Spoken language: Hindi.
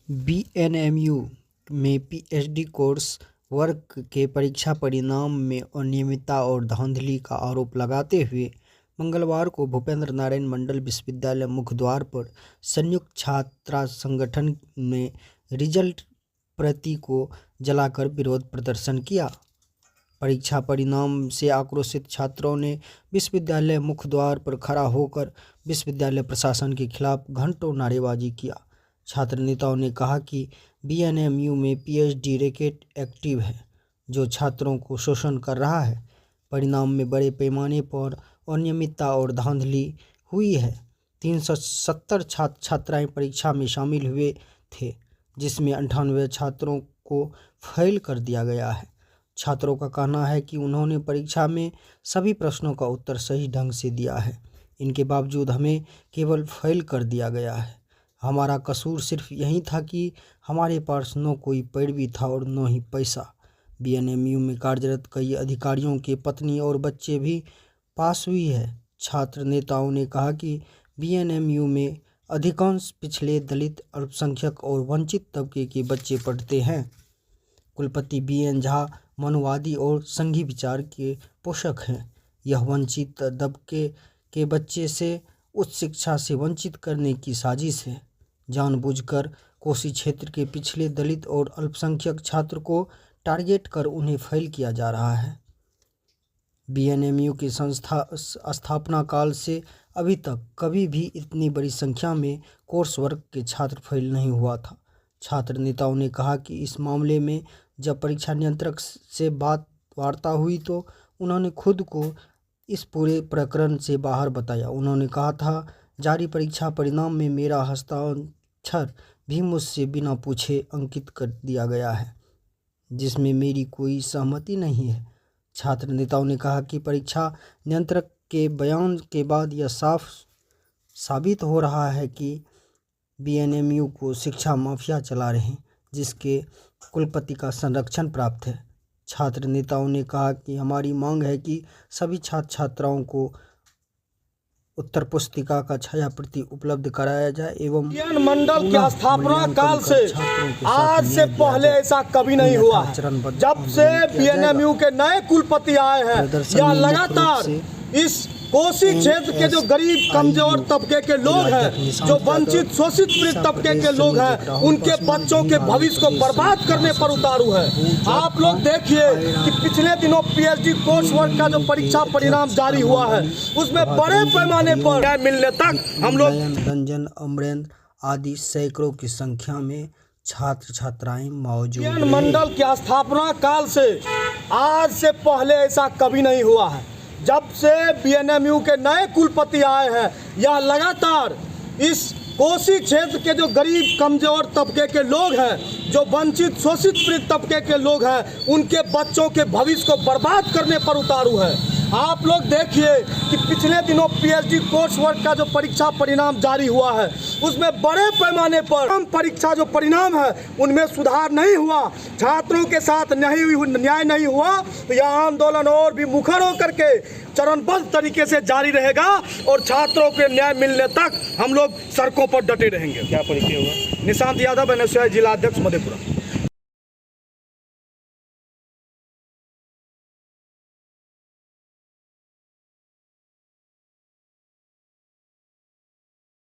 बीएनएमयू में पीएचडी कोर्स वर्क के परीक्षा परिणाम में अनियमितता और धांधली का आरोप लगाते हुए मंगलवार को भूपेंद्र नारायण मंडल विश्वविद्यालय मुख्यद्वार पर संयुक्त छात्र संगठन ने रिजल्ट प्रति को जलाकर विरोध प्रदर्शन किया। परीक्षा परिणाम से आक्रोशित छात्रों ने विश्वविद्यालय मुख्यद्वार पर खड़ा होकर विश्वविद्यालय प्रशासन के खिलाफ घंटों नारेबाजी किया। छात्र नेताओं ने कहा कि बीएनएमयू में पीएचडी रैकेट एक्टिव है, जो छात्रों को शोषण कर रहा है। परिणाम में बड़े पैमाने पर अनियमितता और धांधली हुई है। 370 छात्र छात्राएं परीक्षा में शामिल हुए थे, जिसमें 98 छात्रों को फेल कर दिया गया है। छात्रों का कहना है कि उन्होंने परीक्षा में सभी प्रश्नों का उत्तर सही ढंग से दिया है, इनके बावजूद हमें केवल फेल कर दिया गया है। हमारा कसूर सिर्फ यही था कि हमारे पास न कोई पैरवी था और न ही पैसा। बीएनएमयू में कार्यरत कई अधिकारियों के पत्नी और बच्चे भी पास हुई है। छात्र नेताओं ने कहा कि बीएनएमयू में अधिकांश पिछड़े, दलित, अल्पसंख्यक और वंचित तबके के बच्चे पढ़ते हैं। कुलपति बीएन झा मनुवादी और संघी विचार के पोषक हैं। यह वंचित तबके के बच्चे से उच्च शिक्षा से वंचित करने की साजिश है। जानबूझकर कोसी क्षेत्र के पिछले, दलित और अल्पसंख्यक छात्र को टारगेट कर उन्हें फेल किया जा रहा है। बीएनएमयू की स्थापना काल से अभी तक कभी भी इतनी बड़ी संख्या में कोर्स वर्क के छात्र फेल नहीं हुआ था। छात्र नेताओं ने कहा कि इस मामले में जब परीक्षा नियंत्रक से वार्ता हुई तो उन्होंने खुद को इस पूरे प्रकरण से बाहर बताया। उन्होंने कहा था, जारी परीक्षा परिणाम में मेरा हस्ताक्षर भी मुझसे बिना पूछे अंकित कर दिया गया है, जिसमें मेरी कोई सहमति नहीं है। छात्र नेताओं ने कहा कि परीक्षा नियंत्रक के बयान के बाद यह साबित हो रहा है कि बीएनएमयू को शिक्षा माफिया चला रहे हैं, जिसके कुलपति का संरक्षण प्राप्त है। छात्र नेताओं ने कहा कि हमारी मांग है कि सभी छात्र छात्राओं को उत्तर पुस्तिका का छाया प्रति उपलब्ध कराया जाए एवं मंडल की स्थापना काल से आज से पहले ऐसा कभी नहीं हुआ। जब से बीएनएमयू के नए कुलपति आए हैं, यह लगातार इस कोसी क्षेत्र के जो गरीब कमजोर तबके के लोग हैं, जो वंचित शोषित पीड़ित तबके के लोग हैं, उनके बच्चों के भविष्य को बर्बाद करने पर उतारू है। आप लोग देखिए कि पिछले दिनों पीएचडी कोर्स वर्क का जो परीक्षा परिणाम जारी हुआ है, उसमें बड़े पैमाने पर न्याय मिलने तक हम लोग रंजन, अमरेंद्र आदि सैकड़ों की संख्या में छात्र छात्राएं मौजूद हैं। मंडल की स्थापना काल से आज से पहले ऐसा कभी नहीं हुआ है। जब से बीएनएमयू के नए कुलपति आए हैं, यह लगातार इस कोसी क्षेत्र के जो गरीब कमजोर तबके के लोग हैं, जो वंचित शोषित पीड़ित तबके के लोग हैं, उनके बच्चों के भविष्य को बर्बाद करने पर उतारू है। आप लोग देखिए कि पिछले दिनों पीएचडी कोर्स वर्क का जो परीक्षा परिणाम जारी हुआ है, उसमें बड़े पैमाने पर परीक्षा जो परिणाम है उनमें सुधार नहीं हुआ, छात्रों के साथ न्याय नहीं हुआ। तो यह आंदोलन और भी मुखर होकर के चरणबद्ध तरीके से जारी रहेगा और छात्रों के न्याय मिलने तक हम लोग सड़कों पर डटे रहेंगे। क्या परिचय हुआ? निशांत यादव, NSY जिला अध्यक्ष, मधेपुरा।